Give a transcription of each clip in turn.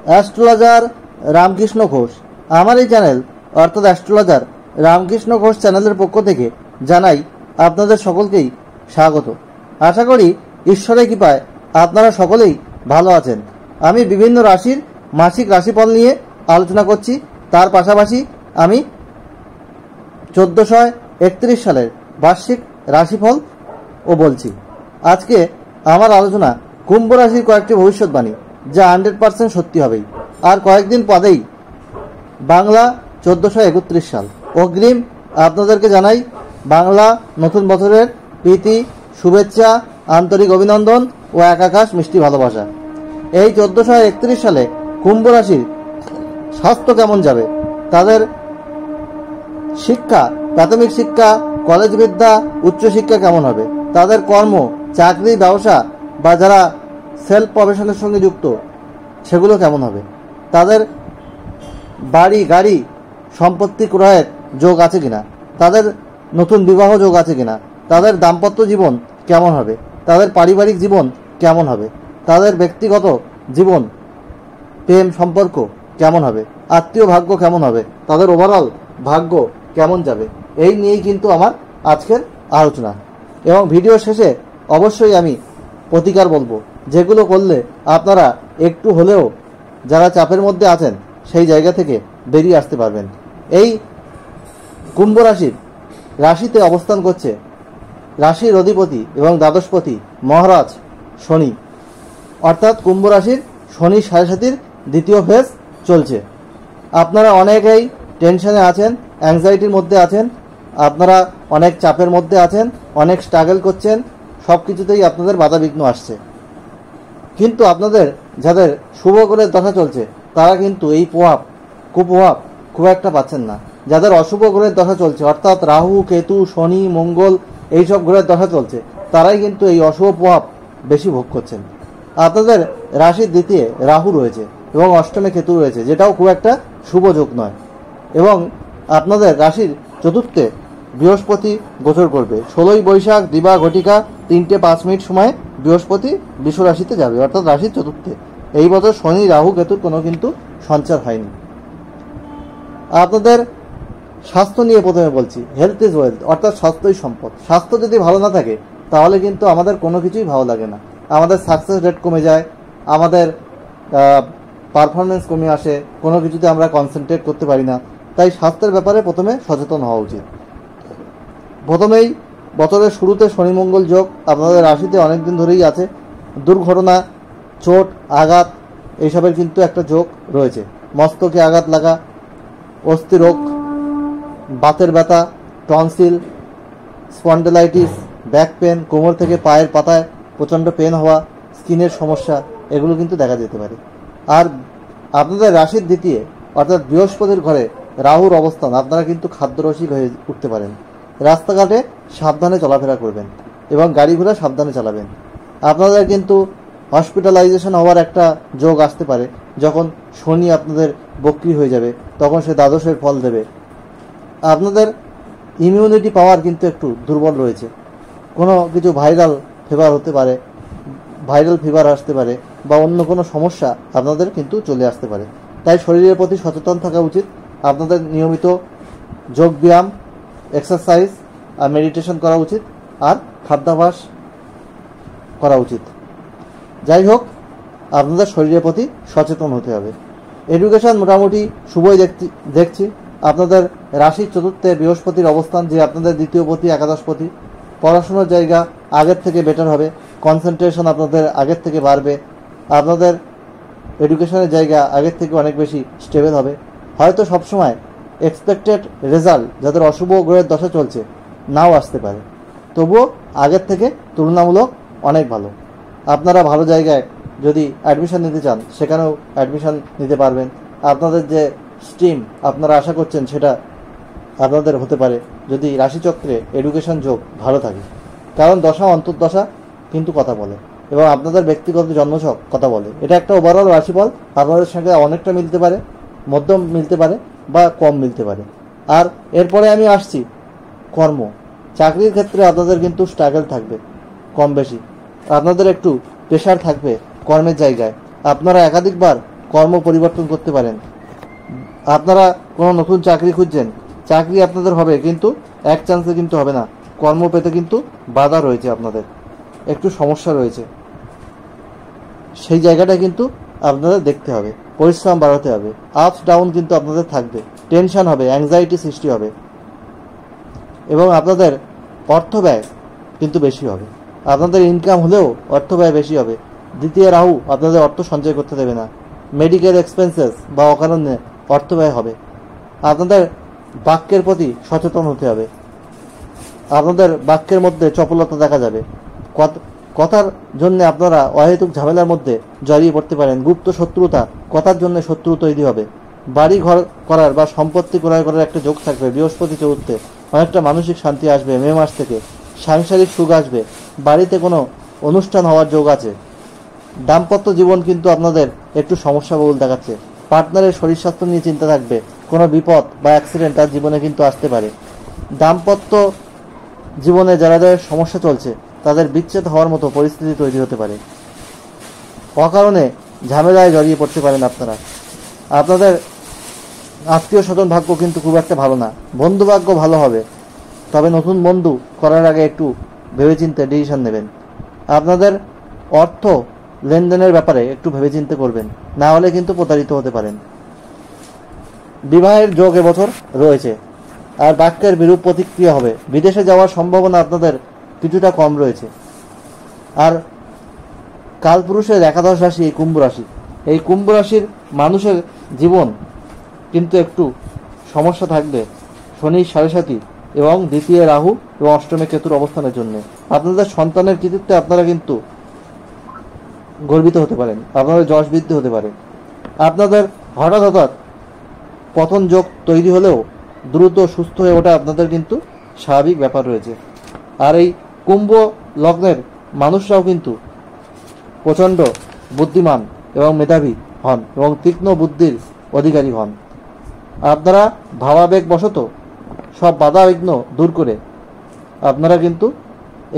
Astrologer Ramakrishna Ghosh. আমার এই channel অর্থাৎ অ্যাস্ট্রোলজার রামকৃষ্ণ ঘোষ চ্যানেলের পক্ষ থেকে জানাই আপনাদের সকলকেই স্বাগত। আশা করি ঈশ্বরের কৃপায় আপনারা সকলেই ভালো আছেন। আমি বিভিন্ন রাশির মাসিক রাশিফল নিয়ে আলোচনা করছি। তার পাশাপাশি আমি 1431 সালের বার্ষিক রাশিফলও বলছি। আজকে আমার আলোচনা কুম্ভ রাশির কয়েকটি ভবিষ্যৎবাণী, যা 100% সত্যি হবেই। আর কয়েকদিন পরেই বাংলা 1431 সাল। অগ্রিম আপনাদেরকে জানাই বাংলা নতুন বছরের প্রীতি, শুভেচ্ছা, আন্তরিক অভিনন্দন ও এক আকাশ মিষ্টি ভালোবাসা। এই 1431 সালে কুম্ভ রাশির স্বাস্থ্য কেমন যাবে, তাদের শিক্ষা, প্রাথমিক শিক্ষা, কলেজ বিদ্যা, উচ্চশিক্ষা কেমন হবে, তাদের কর্ম, চাকরি, ব্যবসা বা যারা সেলফ প্রফেশনের সঙ্গে যুক্ত সেগুলো কেমন হবে, তাদের বাড়ি, গাড়ি, সম্পত্তি ক্রয়ের যোগ আছে কিনা, তাদের নতুন বিবাহ যোগ আছে কিনা, তাদের দাম্পত্য জীবন কেমন হবে, তাদের পারিবারিক জীবন কেমন হবে, তাদের ব্যক্তিগত জীবন, প্রেম সম্পর্ক কেমন হবে, আত্মীয় ভাগ্য কেমন হবে, তাদের ওভারঅল ভাগ্য কেমন যাবে, এই নিয়েই কিন্তু আমার আজকের আলোচনা। এবং ভিডিও শেষে অবশ্যই আমি প্রতিকার বলবো, যেগুলো করলে আপনারা একটু হলেও যারা চাপের মধ্যে আছেন সেই জায়গা থেকে বেরিয়ে আসতে পারবেন। এই কুম্ভ রাশির রাশিতে অবস্থান করছে রাশির অধিপতি এবং দ্বাদশপতি মহারাজ শনি, অর্থাৎ কুম্ভ রাশির শনি 7.5 দ্বিতীয় ফেজ চলছে। আপনারা অনেকেই টেনশনে আছেন, অ্যাংজাইটির মধ্যে আছেন, আপনারা অনেক চাপের মধ্যে আছেন, অনেক স্ট্রাগল করছেন, সব কিছুতেই আপনাদের বাধাবিঘ্ন আসছে। কিন্তু আপনাদের যাদের শুভ গ্রহের দশা চলছে তারা কিন্তু এই কুপ্রভাব খুব একটা পাচ্ছেন না। যাদের অশুভ গ্রহের দশা চলছে, অর্থাৎ রাহু, কেতু, শনি, মঙ্গল এইসব গ্রহের দশা চলছে, তারাই কিন্তু এই অশুভ প্রভাব বেশি ভোগ করছেন। আপনাদের রাশির দ্বিতীয় রাহু রয়েছে এবং অষ্টমে কেতু রয়েছে, যেটাও খুব একটা শুভ যোগ নয়। এবং আপনাদের রাশির চতুর্থে বৃহস্পতি গোচর করবে। 16ই বৈশাখ দিবা ঘটিকা 3:05 সময় বৃহস্পতি বৃষ রাশিতে যাবে, অর্থাৎ রাশির চতুর্থে। এই বছর শনি, রাহু, কেতুর কোনো কিন্তু সঞ্চার হয়নি। আপনাদের স্বাস্থ্য নিয়ে প্রথমে বলছি। হেলথ ইজ ওয়েলথ, অর্থাৎ স্বাস্থ্যই সম্পদ। স্বাস্থ্য যদি ভালো না থাকে তাহলে কিন্তু আমাদের কোনো কিছুই ভালো লাগে না। আমাদের সাকসেস রেট কমে যায়, আমাদের পারফরমেন্স কমে আসে, কোনো কিছুতে আমরা কনসেন্ট্রেট করতে পারি না। তাই স্বাস্থ্যের ব্যাপারে প্রথমে সচেতন হওয়া উচিত। প্রথমেই বছরের শুরুতে শনি মঙ্গল যোগ আপনাদের রাশিতে অনেক দিন ধরেই আছে। দুর্ঘটনা, চোট, আঘাত এইসবের কিন্তু একটা যোগ রয়েছে। মস্তকে আঘাত লাগা, অস্থি রোগ, বাতের ব্যথা, টনসিল, স্পন্ডেলাইটিস, ব্যাক পেন, কোমর থেকে পায়ের পাতায় প্রচণ্ড পেন হওয়া, স্কিনের সমস্যা, এগুলো কিন্তু দেখা যেতে পারে। আর আপনাদের রাশির দ্বিতীয় অর্থাৎ বৃহস্পতির ঘরে রাহুর অবস্থান, আপনারা কিন্তু খাদ্যরসিক হয়ে উঠতে পারেন। রাস্তাঘাটে সাবধানে চলাফেরা করবেন এবং গাড়ি ঘোড়া সাবধানে চালাবেন। আপনাদের কিন্তু হসপিটালাইজেশন হওয়ার একটা যোগ আসতে পারে। যখন শনি আপনাদের বক্রি হয়ে যাবে তখন সে দ্বাদশের ফল দেবে। আপনাদের ইমিউনিটি পাওয়ার কিন্তু একটু দুর্বল রয়েছে। কোনো কিছু ভাইরাল ফিভার হতে পারে, ভাইরাল ফিভার আসতে পারে বা অন্য কোনো সমস্যা আপনাদের কিন্তু চলে আসতে পারে। তাই শরীরের প্রতি সচেতন থাকা উচিত। আপনাদের নিয়মিত যোগ ব্যায়াম, এক্সারসাইজ আর মেডিটেশন করা উচিত, আর খাদ্যাভ্যাস করা উচিত। যাই হোক, আপনাদের শরীরের প্রতি সচেতন হতে হবে। এডুকেশন মোটামুটি শুভই দেখছি। আপনাদের রাশির চতুর্থে বৃহস্পতির অবস্থান, যে আপনাদের দ্বিতীয়পতি, একাদশপতি। পড়াশোনার জায়গা আগের থেকে বেটার হবে, কনসেন্ট্রেশন আপনাদের আগের থেকে বাড়বে, আপনাদের এডুকেশনের জায়গা আগের থেকে অনেক বেশি স্টেবল হবে। হয়তো সবসময় এক্সপেক্টেড রেজাল্ট যাদের অশুভ গ্রহের দশা চলছে নাও আসতে পারে, তবুও আগের থেকে তুলনামূলক অনেক ভালো। আপনারা ভালো জায়গায় যদি অ্যাডমিশন নিতে চান সেখানেও অ্যাডমিশন নিতে পারবেন। আপনাদের যে স্ট্রিম আপনারা আশা করছেন সেটা আপনাদের হতে পারে যদি রাশিচক্রে এডুকেশন যোগ ভালো থাকে। কারণ দশা অন্তর্দশা কিন্তু কথা বলে এবং আপনাদের ব্যক্তিগত জন্মছক কথা বলে। এটা একটা ওভারঅল রাশিফল, আপনাদের সঙ্গে অনেকটা মিলতে পারে, মধ্যম মিলতে পারে বা কম মিলতে পারে। আর এরপরে আমি আসছি কর্ম, চাকরির ক্ষেত্রে আপনাদের কিন্তু স্ট্রাগল থাকবে কম বেশি, আপনাদের একটু প্রেশার থাকবে কর্মের জায়গায়। আপনারা একাধিকবার কর্ম পরিবর্তন করতে পারেন। আপনারা কোনো নতুন চাকরি খুঁজছেন, চাকরি আপনাদের হবে, কিন্তু এক চান্সে কিন্তু হবে না। কর্ম পেতে কিন্তু বাধা রয়েছে, আপনাদের একটু সমস্যা রয়েছে। সেই জায়গাটা কিন্তু আপনাদের দেখতে হবে, পরিশ্রম বাড়াতে হবে। আপস ডাউন কিন্তু আপনাদের থাকবে, টেনশন হবে, অ্যাংজাইটি সৃষ্টি হবে, এবং আপনাদের অর্থ ব্যয় কিন্তু বেশি হবে। আপনাদের ইনকাম হলেও অর্থ ব্যয় বেশি হবে। দ্বিতীয় রাহু আপনাদের অর্থ সঞ্চয় করতে দেবে না। মেডিকেল এক্সপেন্সেস বা অকারণে অর্থ ব্যয় হবে। আপনাদের বাক্যের প্রতি সচেতন হতে হবে। আপনাদের বাক্যের মধ্যে চপলতা দেখা যাবে। কথার জন্য আপনারা অহেতুক ঝামেলার মধ্যে জড়িয়ে পড়তে পারেন। গুপ্ত শত্রুতা, কথার জন্য শত্রু তৈরি হবে। বাড়ি ঘর করার বা সম্পত্তি ক্রয় করার একটা যোগ থাকবে। বৃহস্পতি চতুর্থে অনেকটা মানসিক শান্তি আসবে। মে মাস থেকে সাংসারিক সুখ আসবে। বাড়িতে কোনো অনুষ্ঠান হওয়ার যোগ আছে। দাম্পত্য জীবন কিন্তু আপনাদের একটু সমস্যাবহুল দেখাচ্ছে। পার্টনারের শরীর স্বাস্থ্য নিয়ে চিন্তা থাকবে। কোনো বিপদ বা অ্যাক্সিডেন্ট তার জীবনে কিন্তু আসতে পারে। দাম্পত্য জীবনে যাদের সমস্যা চলছে তাদের বিচ্ছেদ হওয়ার মতো পরিস্থিতি তৈরি হতে পারে। অকারণে ঝামেলায় জড়িয়ে পড়তে পারেন আপনারা। আপনাদের আত্মীয় স্বজন ভাগ্য কিন্তু খুব একটা ভালো না। বন্ধু ভাগ্য ভালো হবে, তবে নতুন বন্ধু করার আগে একটু ভেবেচিন্তে ডিসিশন নেবেন। আপনাদের অর্থ লেনদেনের ব্যাপারে একটু ভেবেচিন্তে করবেন, না হলে কিন্তু প্রতারিত হতে পারেন। বিবাহের যোগ এবছর রয়েছে, আর বাক্যের বিরূপ প্রতিক্রিয়া হবে। বিদেশে যাওয়ার সম্ভাবনা আপনাদের কিছুটা কম রয়েছে। আর কালপুরুষের একাদশ রাশি এই কুম্ভ রাশি। এই কুম্ভ রাশির মানুষের জীবন কিন্তু একটু সমস্যা থাকবে শনির 7.5 এবং দ্বিতীয় রাহু এবং অষ্টমে কেতুর অবস্থানের জন্য। আপনাদের সন্তানের কৃতিত্বে আপনারা কিন্তু গর্বিত হতে পারেন, আপনাদের যশ বৃদ্ধি হতে পারে। আপনাদের হঠাৎ পতন যোগ তৈরি হলেও দ্রুত সুস্থ হয়ে ওঠা আপনাদের কিন্তু স্বাভাবিক ব্যাপার রয়েছে। আর এই কুম্ভ লগ্নের মানুষরাও কিন্তু প্রচণ্ড বুদ্ধিমান এবং মেধাবী হন এবং তীক্ষ্ণ বুদ্ধির অধিকারী হন। আপনারা ভাবাবেগ বশত সব বাধা বিঘ্ন দূর করে আপনারা কিন্তু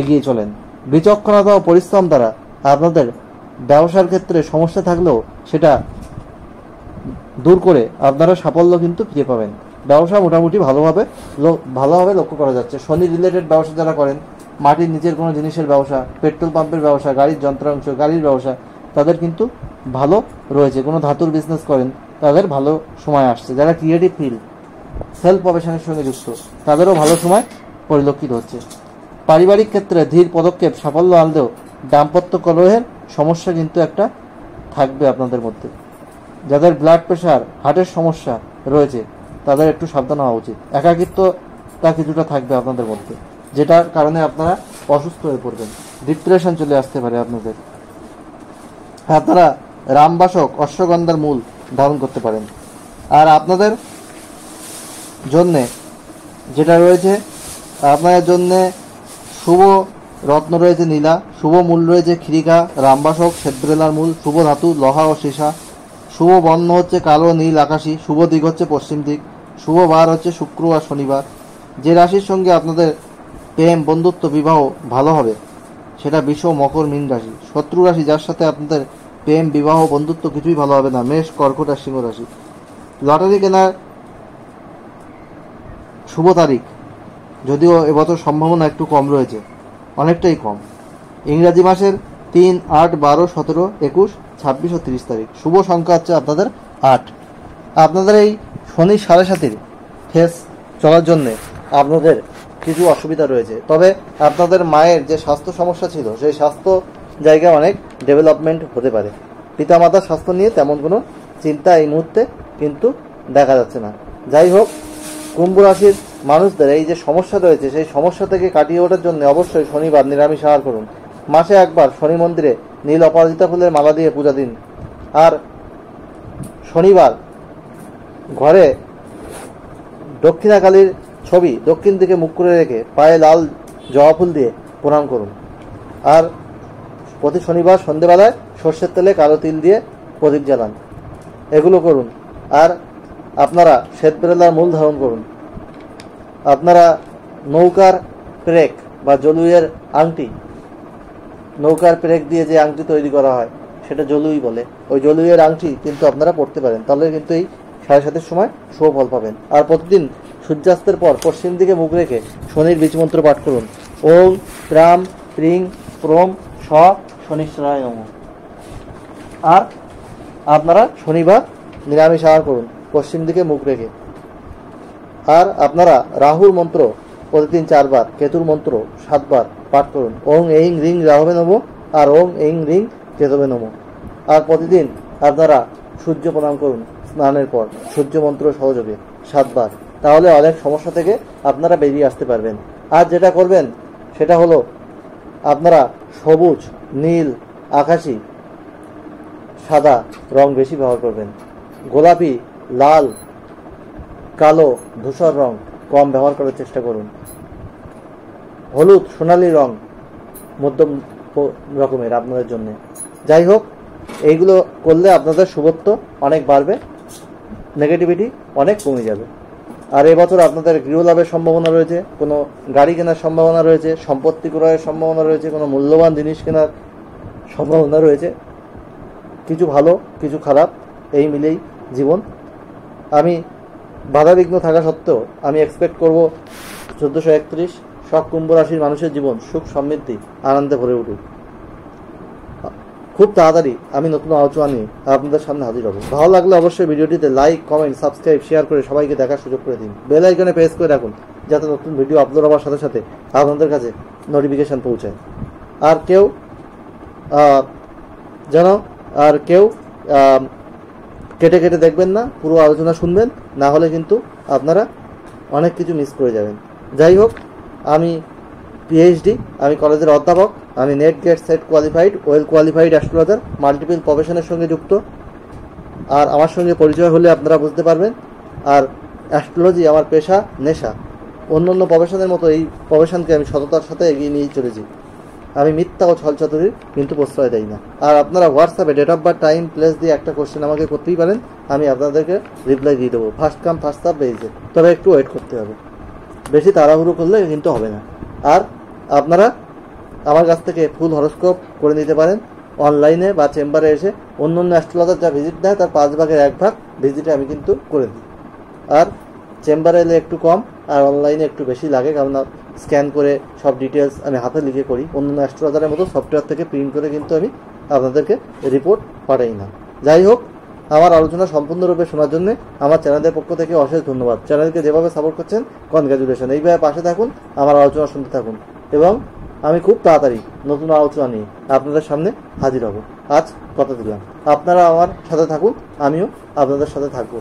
এগিয়ে চলেন। বিচক্ষণতা ও পরিশ্রম দ্বারা আপনাদের ব্যবসার ক্ষেত্রে সমস্যা থাকলেও সেটা দূর করে আপনারা সাফল্য কিন্তু ফিরে পাবেন। ব্যবসা মোটামুটি ভালোভাবে লক্ষ্য করা যাচ্ছে। শনি রিলেটেড ব্যবসা যারা করেন, মাটির নিচের কোনো জিনিসের ব্যবসা, পেট্রোল পাম্পের ব্যবসা, গাড়ির যন্ত্রাংশ, গাড়ির ব্যবসা, তাদের কিন্তু ভালো রয়েছে। কোনো ধাতুর বিজনেস করেন, তাদের ভালো সময় আসছে। যারা ক্রিয়েটিভ ফিল্ড, সেলফ প্রফেশনের সঙ্গে যুক্ত, তাদেরও ভালো সময় পরিলক্ষিত হচ্ছে। পারিবারিক ক্ষেত্রে ধীর পদক্ষেপ সাফল্য আনলেও দাম্পত্য কলহের সমস্যা কিন্তু একটা থাকবে আপনাদের মধ্যে। যাদের ব্লাড প্রেশার, হার্টের সমস্যা রয়েছে, তাদের একটু সাবধান হওয়া উচিত। একাকিত্বতা কিছুটা থাকবে আপনাদের মধ্যে, যেটার কারণে আপনারা অসুস্থ হয়ে পড়বেন। ডিপ্রেশন চলে আসতে পারে আপনাদের। আপনারা রামবাসক অশ্বগন্ধার মূল ধারণ করতে পারেন। আর আপনাদের জন্যে যেটা রয়েছে, আপনাদের জন্যে শুভ রত্ন রয়েছে নীলা, শুভ মূল রয়েছে খিরিকা, রামবাসক, শ্বেতবেলার মূল, শুভ ধাতু লোহা ও সীসা, শুভ বর্ণ হচ্ছে কালো, নীল, আকাশী, শুভ দিক হচ্ছে পশ্চিম দিক, শুভ বার হচ্ছে শুক্র আর শনিবার। যে রাশির সঙ্গে আপনাদের প্রেম, বন্ধুত্ব, বিবাহ ভালো হবে সেটা বৃষ, মকর, মীন রাশি। শত্রু রাশি যার সাথে আপনাদের প্রেম, বিবাহ, বন্ধুত্ব কিছুই ভালো হবে না, মেষ, কর্কট আর সিংহ রাশি। লটারি কেনার শুভ তারিখ, যদিও এবছর সম্ভাবনা একটু কম রয়েছে, অনেকটাই কম। ইংরাজি মাসের 3, 8, 12, 17, 21, 26 ও 30 তারিখ। শুভ সংখ্যা হচ্ছে আপনাদের 8। আপনাদের এই শনি 7.5 ফেস চলার জন্যে আপনাদের কিছু অসুবিধা রয়েছে, তবে আপনাদের মায়ের যে স্বাস্থ্য সমস্যা ছিল সেই স্বাস্থ্য জায়গায় অনেক ডেভেলপমেন্ট হতে পারে। পিতামাতার স্বাস্থ্য নিয়ে তেমন কোনো চিন্তা এই মুহূর্তে কিন্তু দেখা যাচ্ছে না। যাই হোক, কুম্ভ রাশির মানুষদের এই যে সমস্যা রয়েছে সেই সমস্যা থেকে কাটিয়ে ওঠার জন্য অবশ্যই শনিবার নিরামিষ আহার করুন। মাসে একবার শনি মন্দিরে নীল অপরাজিতা ফুলের মালা দিয়ে পূজা দিন। আর শনিবার ঘরে দক্ষিণাকালীর ছবি দক্ষিণ দিকে মুখ করে রেখে পায়ে লাল জবা ফুল দিয়ে প্রণাম করুন। আর প্রতি শনিবার সন্ধেবেলায় সর্ষের তেলে কালো তিল দিয়ে প্রদীপ জ্বালান। এগুলো করুন। আর আপনারা শ্বেতবেলার মূল ধারণ করুন। আপনারা নৌকার পেরেক বা জলুইয়ের আংটি, নৌকার পেরেক দিয়ে যে আংটি তৈরি করা হয় সেটা জলুই বলে, ওই জলুইয়ের আংটি কিন্তু আপনারা পড়তে পারেন, তাহলে কিন্তু এই 7:30 সময় শুভ ফল পাবেন। আর প্রতিদিন সূর্যাস্তের পর পশ্চিম দিকে মুখ রেখে শনির বীজ মন্ত্র পাঠ করুন, ওম ত্রাম প্রিং প্রম স শনিশ্চরায় নমঃ। আর আপনারা শনিবার নিরামিষ আহার করুন পশ্চিম দিকে মুখ রেখে। আর আপনারা রাহুর মন্ত্র প্রতিদিন 4 বার, কেতুর মন্ত্র 7 বার পাঠ করুন, ওং এইং রিং রাহবে নমঃ আর ওং এইং রিং কেতবে নমঃ। আর প্রতিদিন আপনারা সূর্য প্রণাম করুন স্নানের পর সূর্য মন্ত্র সহযোগে 7 বার, তাহলে অনেক সমস্যা থেকে আপনারা বেরিয়ে আসতে পারবেন। আর যেটা করবেন সেটা হলো আপনারা সবুজ, নীল, আকাশি, সাদা রং বেশি ব্যবহার করবেন। গোলাপি, লাল, কালো, ধূসর রং কম ব্যবহার করার চেষ্টা করুন। হলুদ, সোনালী রং মধ্যম রকমের আপনাদের জন্য। যাই হোক, এইগুলো করলে আপনাদের শুভত্ব অনেক বাড়বে, নেগেটিভিটি অনেক কমে যাবে। আর এবছর আপনাদের গৃহলাভের সম্ভাবনা রয়েছে, কোনো গাড়ি কেনার সম্ভাবনা রয়েছে, সম্পত্তি ক্রয়ের সম্ভাবনা রয়েছে, কোনো মূল্যবান জিনিস কেনার সম্ভাবনা রয়েছে। কিছু ভালো, কিছু খারাপ, এই মিলেই জীবন। আমি বাধাবিঘ্ন থাকা সত্ত্বেও আমি এক্সপেক্ট করব 1431 শক কুম্ভ রাশির মানুষের জীবন সুখ সমৃদ্ধি আনন্দে ভরে উঠুক। খুব তাড়াতাড়ি আমি নতুন আলোচনা নিয়ে আপনাদের সামনে হাজির হব। ভালো লাগলে অবশ্যই ভিডিওটিতে লাইক, কমেন্ট, সাবস্ক্রাইব, শেয়ার করে সবাইকে দেখার সুযোগ করে দিন। বেল আইকনে প্রেস করে রাখুন যাতে নতুন ভিডিও আপলোড হওয়ার সাথে সাথে আপনাদের কাছে নোটিফিকেশান পৌঁছায়। আর কেউ কেটে কেটে দেখবেন না, পুরো আলোচনা শুনবেন, না হলে কিন্তু আপনারা অনেক কিছু মিস করে যাবেন। যাই হোক, আমি পিএইচডি, আমি কলেজের অধ্যাপক, আমি NET GATE SET qualified, well qualified astrologer, multiple প্রফেশনের সঙ্গে যুক্ত। আর আমার সঙ্গে পরিচয় হলে আপনারা বুঝতে পারবেন। আর অ্যাস্ট্রোলজি আমার পেশা, নেশা। অন্য অন্য প্রফেশনের মতো এই প্রফেশনকে আমি সততার সাথে এগিয়ে নিয়ে চলেছি। আমি মিথ্যা ও ছলচাতুরির কিন্তু প্রশ্রয় দেই না। আর আপনারা হোয়াটসঅ্যাপে date of birth, time, place দিয়ে একটা কোশ্চেন আমাকে করতেই পারেন, আমি আপনাদেরকে রিপ্লাই দিয়ে দেবো। ফার্স্ট কাম ফার্স্ট সার্ভ বেরিয়েছে, তবে একটু ওয়েট করতে হবে, বেশি তাড়াহুড়ো করলে কিন্তু হবে না। আর আপনারা আমার কাছ থেকে ফুল হরোস্কোপ করে নিতে পারেন অনলাইনে বা চেম্বারে এসে। অন্য অন্য অ্যাস্ট্রোলজার যা ভিজিট দেয় তার 5 ভাগের 1 ভাগ ভিজিটে আমি কিন্তু করে দিই। আর চেম্বারে এলে একটু কম, আর অনলাইনে একটু বেশি লাগে, কারণ স্ক্যান করে সব ডিটেলস আমি হাতে লিখে করি। অন্য অ্যাস্ট্রোলজারের মতো সফটওয়্যার থেকে প্রিন্ট করে কিন্তু আমি আপনাদেরকে রিপোর্ট পাঠাই না। যাই হোক, আমার আলোচনা সম্পূর্ণরূপে শোনার জন্য আমার চ্যানেলের পক্ষ থেকে অশেষ ধন্যবাদ। চ্যানেলকে যেভাবে সাপোর্ট করছেন কনগ্রাচুলেশন। এইভাবে পাশে থাকুন, আমার আলোচনা শুনতে থাকুন, এবং আমি খুব তাড়াতাড়ি নতুন আলোচনা নিয়ে আপনাদের সামনে হাজির হব। আজ কথা দিলাম, আপনারা আমার সাথে থাকুন, আমিও আপনাদের সাথে থাকবো।